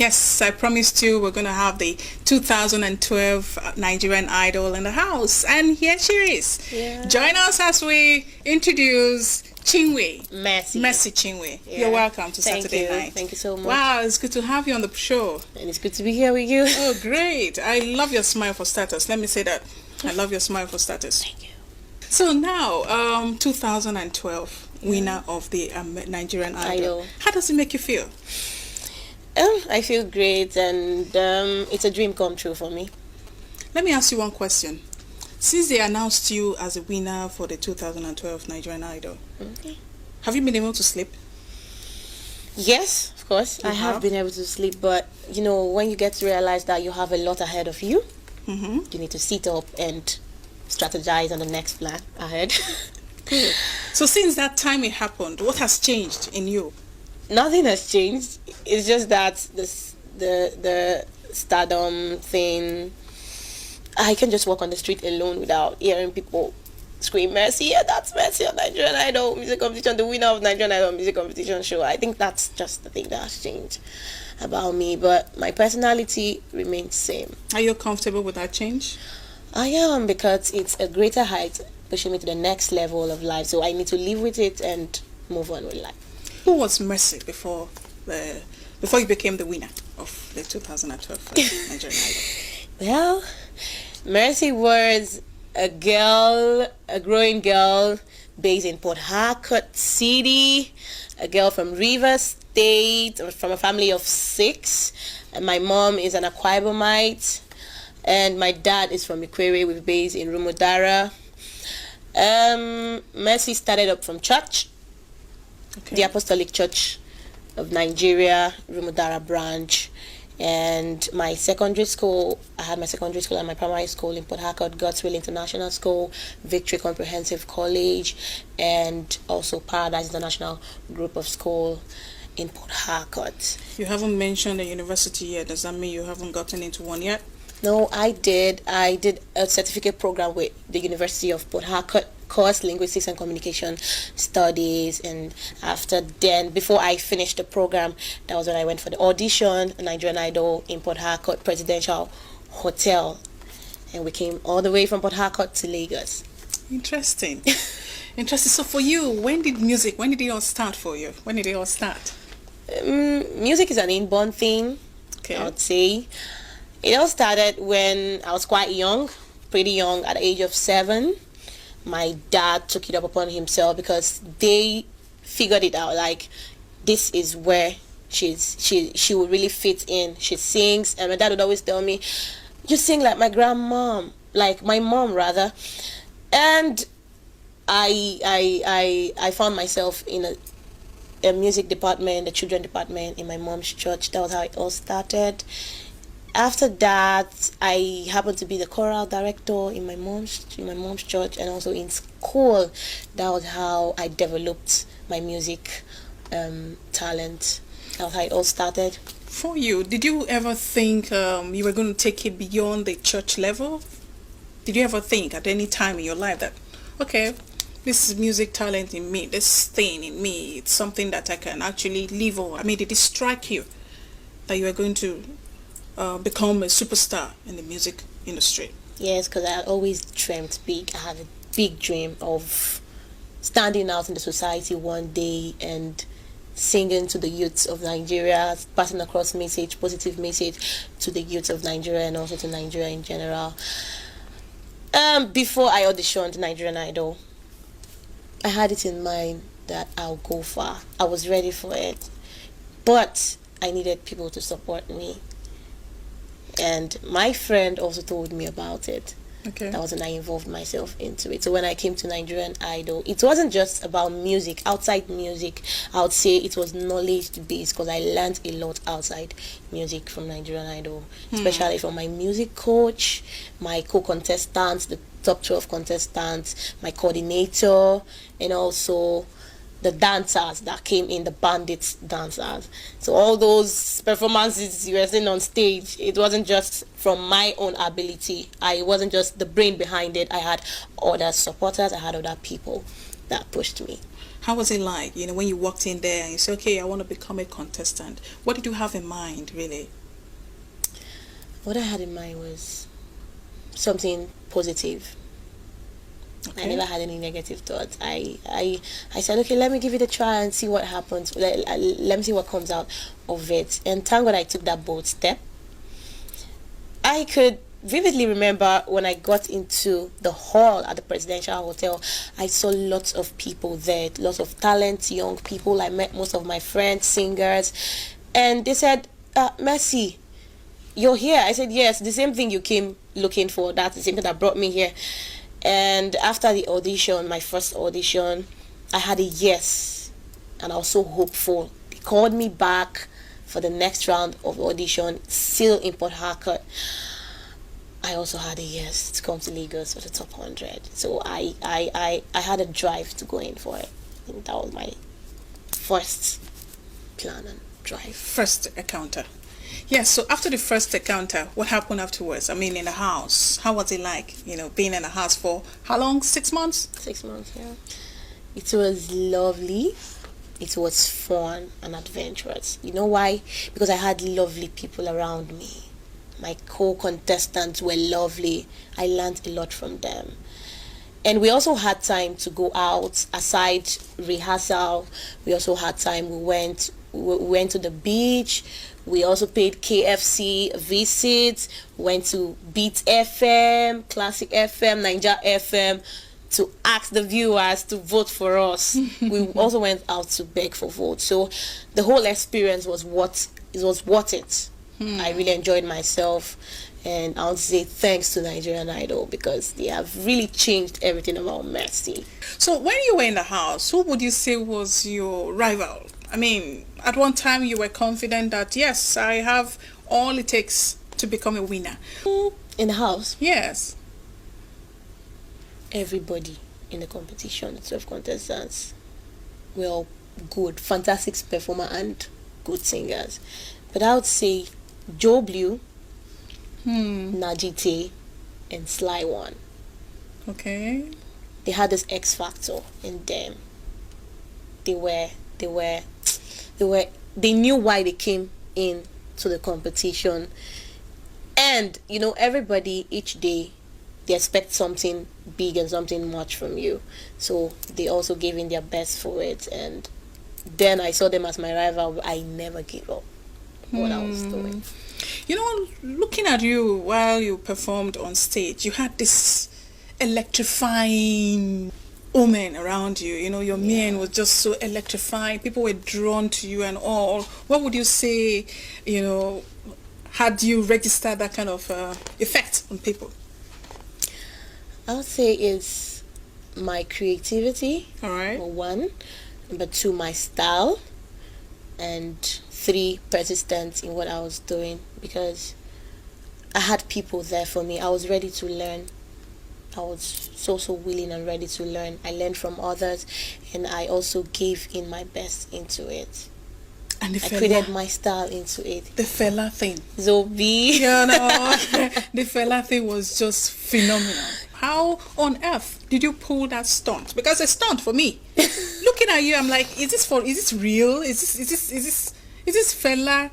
Yes, I promised you we're going to have the 2012 Nigerian Idol in the house. And here she is. Yeah. Join us as we introduce Chinwo. Mercy Chinwo. Yeah. You're welcome to Saturday night. Thank you so much. Wow, it's good to have you on the show. And it's good to be here with you. Oh, great. I love your smile for starters. Let me say that. I love your smile for starters. Thank you. So now, 2012, winner of the Nigerian Idol. How does it make you feel? I feel great, and it's a dream come true for me. Let me ask you one question. Since they announced you as a winner for the 2012 Nigerian Idol, have you been able to sleep? Yes, of course. I have been able to sleep, but you know, when you get to realize that you have a lot ahead of you, you need to sit up and strategize on the next plan ahead. So since that time it happened, what has changed in you? Nothing has changed. It's just that the stardom thing, I can just walk on the street alone without hearing people scream mercy. Yeah, that's Mercy on Nigerian Idol music competition, the winner of Nigerian Idol music competition show. I think that's just the thing that has changed about me, but my personality remains same. Are you comfortable with that change? I am, because it's a greater height pushing me to the next level of life, so I need to live with it and move on with life. Who was Mercy before you became the winner of the 2012 Nigerian Idol? Well, Mercy was a growing girl based in Port Harcourt City, a girl from Rivers State, from a family of 6. And my mom is an Akwa Ibomite, and my dad is from Ikwere, with base in Rumudara. Mercy started up from church. The Apostolic Church of Nigeria, Rumudara branch, and my secondary school, I had my secondary school and my primary school in Port Harcourt, God's Will International School, Victory Comprehensive College, and also Paradise International Group of School in Port Harcourt. You haven't mentioned the university yet. Does that mean you haven't gotten into one yet? No, I did a certificate program with the University of Port Harcourt, course Linguistics and Communication Studies, and before I finished the program, that was when I went for the audition, Nigerian Idol in Port Harcourt Presidential Hotel, and we came all the way from Port Harcourt to Lagos. Interesting. So for you, when did it all start for you? When did it all start? Music is an inborn thing, I would say. It all started when I was quite young, pretty young, at the age of 7. My dad took it up upon himself because they figured it out, like, this is where she would really fit in. She sings, and my dad would always tell me, you sing like my grandmom, like my mom rather. And I found myself in a music department, the children department in my mom's church. That was how it all started. After that, I happened to be the choral director in my mom's church, and also in school. That was how I developed my music talent. That was how it all started. For you, did you ever think you were going to take it beyond the church level? Did you ever think at any time in your life that, okay, this is music talent in me, this thing in me, it's something that I can actually live on? I mean, did it strike you that you were going to become a superstar in the music industry? Yes, because I always dreamt big. I had a big dream of standing out in the society one day and singing to the youths of Nigeria, passing across positive message to the youths of Nigeria and also to Nigeria in general. Before I auditioned Nigerian Idol, I had it in mind that I'll go far. I was ready for it, but I needed people to support me. And my friend also told me about it. That was when I involved myself into it. So when I came to Nigerian Idol, it wasn't just about music. Outside music, I would say it was knowledge based, because I learned a lot outside music from Nigerian Idol, especially from my music coach, my co-contestants, the top 12 contestants, my coordinator, and also the dancers that came in, the bandits dancers. So all those performances you were seeing on stage, it wasn't just from my own ability. I wasn't just the brain behind it. I had other supporters, I had other people that pushed me. How was it like, when you walked in there and you said, okay, I want to become a contestant? What did you have in mind, really? What I had in mind was something positive. Okay. I never had any negative thoughts. I said, okay, let me give it a try and see what happens. Let me see what comes out of it. And thank God I took that bold step. I could vividly remember when I got into the hall at the Presidential Hotel, I saw lots of people there, lots of talent, young people. I met most of my friends, singers, and they said, Mercy, you're here. I said, yes, the same thing you came looking for. That's the same thing that brought me here. And after the audition, my first audition, I had a yes, and I was so hopeful. They called me back for the next round of audition, still in Port Harcourt. I also had a yes to come to Lagos for the top 100. So I had a drive to go in for it. I think that was my first plan and drive. First encounter. Yes, so after the first encounter, what happened afterwards? I mean, in the house, how was it like, being in the house for how long? 6 months? 6 months, yeah. It was lovely. It was fun and adventurous. You know why? Because I had lovely people around me. My co-contestants were lovely. I learned a lot from them. And we also had time to go out aside rehearsal. We also had time. We went to the beach. We also paid KFC visits. Went to Beat FM, Classic FM, Niger FM to ask the viewers to vote for us. We also went out to beg for votes. So the whole experience was worth it. I really enjoyed myself, and I want to say thanks to Nigerian Idol because they have really changed everything about Mercy. So when you were in the house, who would you say was your rival? I mean, at one time you were confident that, yes, I have all it takes to become a winner. In the house? Yes. Everybody in the competition, the 12 contestants, were all good, fantastic performer and good singers. But I would say Joe Blue, Najite, and Sly One. Okay. They had this X factor in them. They knew why they came in to the competition. And everybody each day they expect something big and something much from you. So they also gave in their best for it, and then I saw them as my rival. I never gave up what I was doing. Looking at you while you performed on stage, you had this electrifying omen around you. Your mien was just so electrifying. People were drawn to you and all. What would you say, had you registered that kind of effect on people? I would say it's my creativity. All right. Number 1. Number 2, my style. And 3, persistence in what I was doing, because I had people there for me. I was ready to learn. I was so willing and ready to learn. I learned from others, and I also gave in my best into it. And I created my style into it. The fella thing. Zobi. The fella thing was just phenomenal. How on earth did you pull that stunt? Because a stunt for me. Looking at you, I'm like, is this real? Is this fella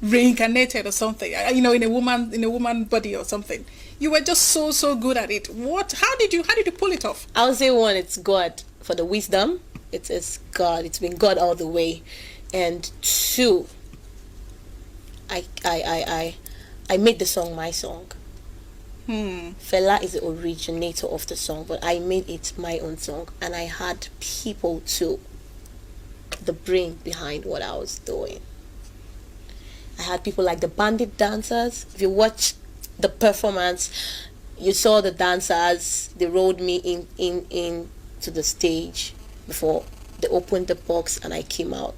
reincarnated or something? In a woman body or something. You were just so good at it. How did you pull it off? I would say 1, it's God for the wisdom. It is God. It's been God all the way. And 2, I made the song my song. Fela is the originator of the song, but I made it my own song, and I had people to the brain behind what I was doing. I had people like the bandit dancers. If you watch the performance, you saw the dancers. They rolled me in to the stage before they opened the box and I came out.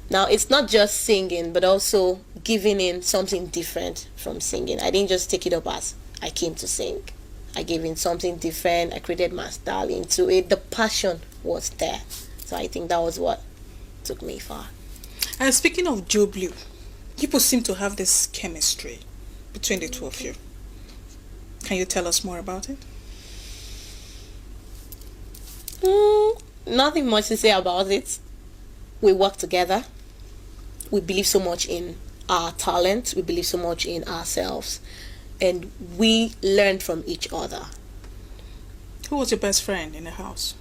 Now, it's not just singing, but also giving in something different from singing. I didn't just take it up as I came to sing. I gave in something different. I created my style into it. The passion was there. So I think that was what took me far. And speaking of Joe Blue, people seem to have this chemistry between the two of you. Can you tell us more about it? Nothing much to say about it. We work together. We believe so much in our talent. We believe so much in ourselves. And we learn from each other. Who was your best friend in the house?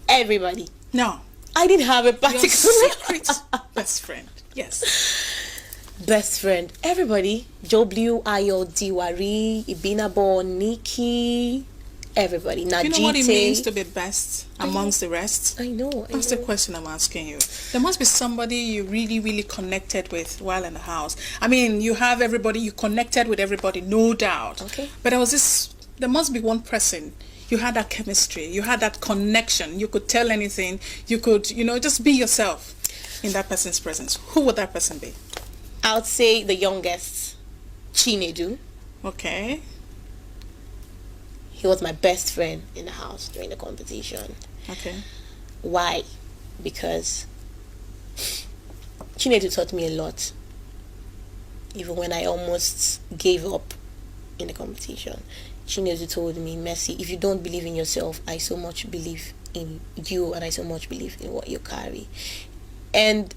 Everybody. No. I didn't have a Your particular secret best friend. Yes. best friend. Everybody. Joblu, Ayo, Diwari, Ibinabo, Nikki, everybody. Najite. You know what it means to be best amongst the rest? I know. That's the question I'm asking you. There must be somebody you really, really connected with while in the house. I mean, you have everybody, you connected with everybody, no doubt. Okay. But there must be one person. You had that chemistry. You had that connection. You could tell anything. You could, just be yourself in that person's presence. Who would that person be? I would say the youngest, Chinedu. Okay. He was my best friend in the house during the competition. Okay. Why? Because Chinedu taught me a lot. Even when I almost gave up in the competition, Chinedu told me, Mercy, if you don't believe in yourself, I so much believe in you and I so much believe in what you carry. And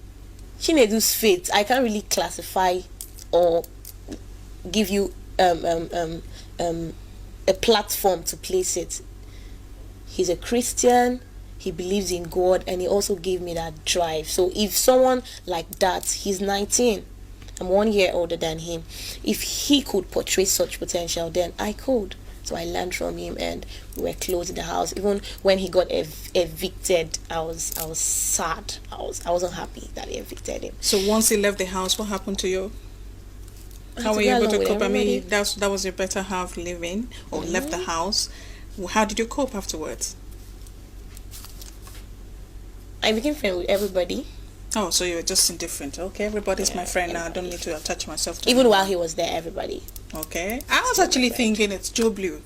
Chinedu's faith, I can't really classify or give you a platform to place it. He's a Christian, he believes in God, and he also gave me that drive. So if someone like that, he's 19, I'm 1 year older than him, if he could portray such potential, then I could. So I learned from him, and we were close in the house. Even when he got evicted, I was sad. I wasn't happy that he evicted him. So once he left the house, what happened to you? How were you able to cope? I mean, that was your better half leaving or left the house. How did you cope afterwards? I became friends with everybody. Oh, so you were just indifferent. Okay, everybody's my friend now. I don't need to attach myself to Even anyone. while he was there, everybody. Okay. I was actually thinking it's Joe Blue.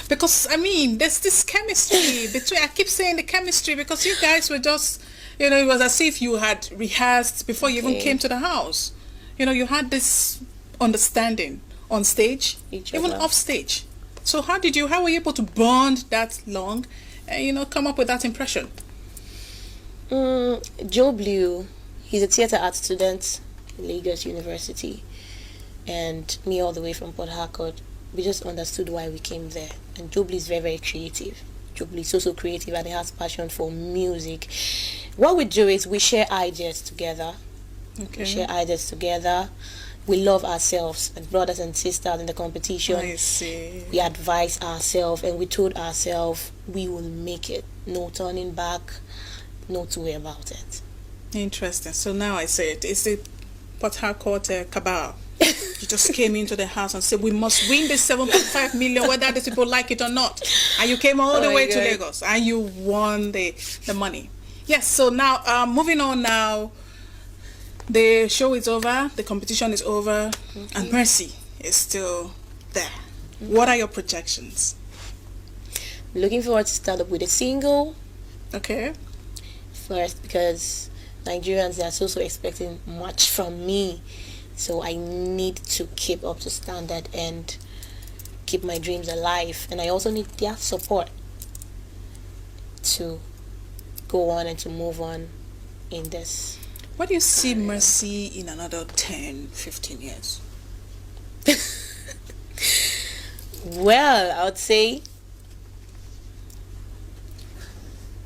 Because, I mean, there's this chemistry between... I keep saying the chemistry because you guys were just... it was as if you had rehearsed before you even came to the house. You had this understanding on stage, even off stage. So how were you able to bond that long and, come up with that impression? Joe Blue, he's a theatre art student in Lagos University, and me all the way from Port Harcourt. We just understood why we came there. And Joe Blue is very, very creative. Joe Blue is so creative, and he has passion for music. What we do is we share ideas together. Okay. We share ideas together. We love ourselves as brothers and sisters in the competition. I see. We advise ourselves, and we told ourselves we will make it. No turning back. No two way about it. Interesting. So now I say it. It's the Port Harcourt cabal. You just came into the house and said, we must win this 7.5 million, whether the people like it or not. And you came all the way to Lagos and you won the money. Yes, so now, moving on now. The show is over, the competition is over, and Mercy is still there. What are your projections? Looking forward to start up with a single. Okay. First, because Nigerians, they are so expecting much from me, so I need to keep up to standard and keep my dreams alive, and I also need their support to go on and to move on in this. What do you see Mercy in another 10, 15 years? Well, I would say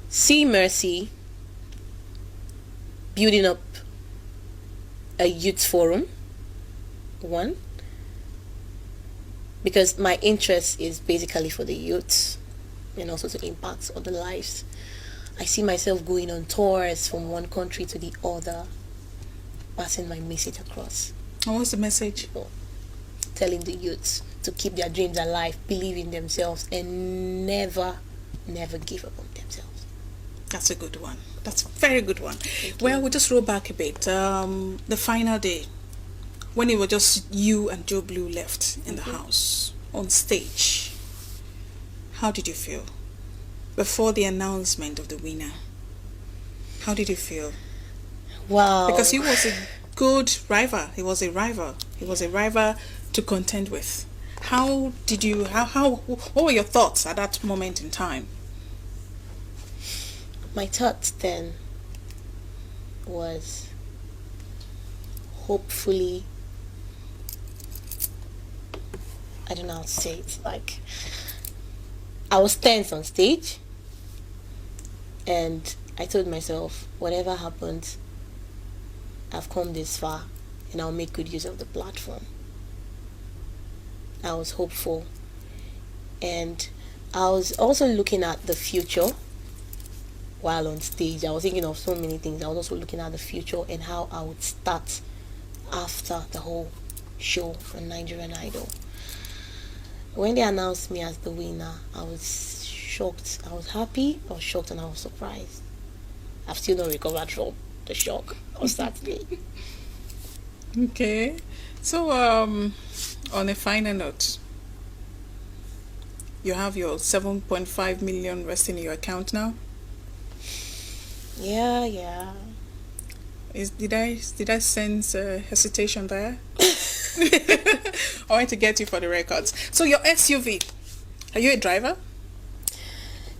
see Mercy building up a youth forum, one, because my interest is basically for the youth and also to impact other lives. I see myself going on tours from one country to the other, passing my message across. And what's the message? Telling the youths to keep their dreams alive, believe in themselves, and never give up on themselves. That's a good one. That's a very good one. Well, we'll just roll back a bit. The final day, when it was just you and Joe Blue left in the house, on stage, how did you feel? Before the announcement of the winner, how did you feel? Wow. Because he was a good rival. He was a rival. He was a rival to contend with. What were your thoughts at that moment in time? My thoughts then was hopefully, I don't know how to say it, like I was tense on stage, and I told myself, whatever happens, I've come this far and I'll make good use of the platform. I was hopeful, and I was also looking at the future while on stage. I was thinking of so many things. I was also looking at the future and how I would start after the whole show from Nigerian Idol. When they announced me as the winner, I was shocked. I was happy, I was shocked, and I was surprised. I've still not recovered from the shock of Saturday. Okay. So, on a final note, you have your 7.5 million resting in your account now. Yeah. Did I sense hesitation there? I want to get you for the records. So your SUV, are you a driver?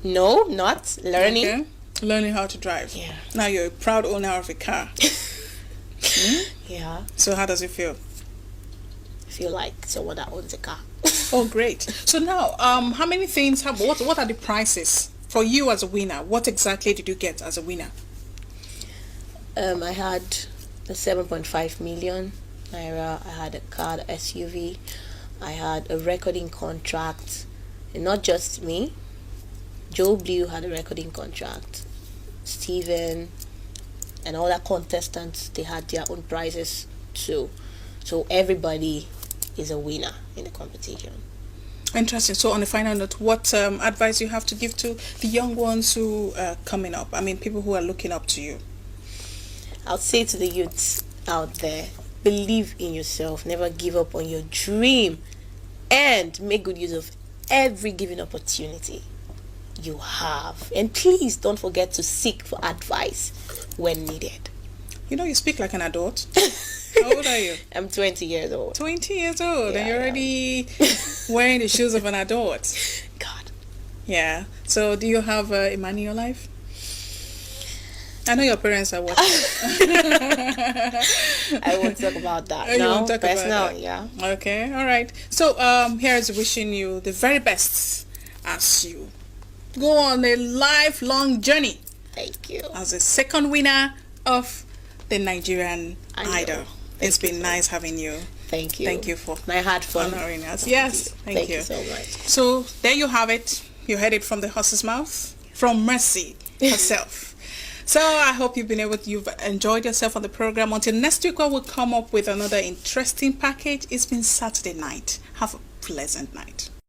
No, not learning. Okay. Learning how to drive. Yeah. Now you're a proud owner of a car. Yeah. So how does it feel? I feel like someone that owns a car. Oh, great. So now, how many things what are the prices for you as a winner? What exactly did you get as a winner? I had the 7.5 million naira. I had a car, the SUV. I had a recording contract, and not just me. Joe Blue had a recording contract. Steven and all the contestants, they had their own prizes too. So everybody is a winner in the competition. Interesting. So on the final note, what advice you have to give to the young ones who are coming up? I mean, people who are looking up to you. I'll say to the youths out there, believe in yourself, never give up on your dream, and make good use of every given opportunity you have. And please don't forget to seek for advice when needed. You know, you speak like an adult. How old are you? I'm 20 years old. 20 years old, Yeah, and you're already wearing the shoes of an adult. God. Yeah. So do you have a man in your life? I know your parents are watching. I won't talk about that. Oh, you No, won't talk about personal, that. yeah. Okay, all right. So here's wishing you the very best as you go on a lifelong journey Thank you. as a second winner of the Nigerian Idol. It's Thank you been nice having you. Thank you. Thank you for I had fun. honoring us. Yes, thank you. Thank you so much. So there you have it. You heard it from the horse's mouth, from Mercy herself. So I hope you've enjoyed yourself on the program. Until next week, we'll come up with another interesting package. It's been Saturday night. Have a pleasant night.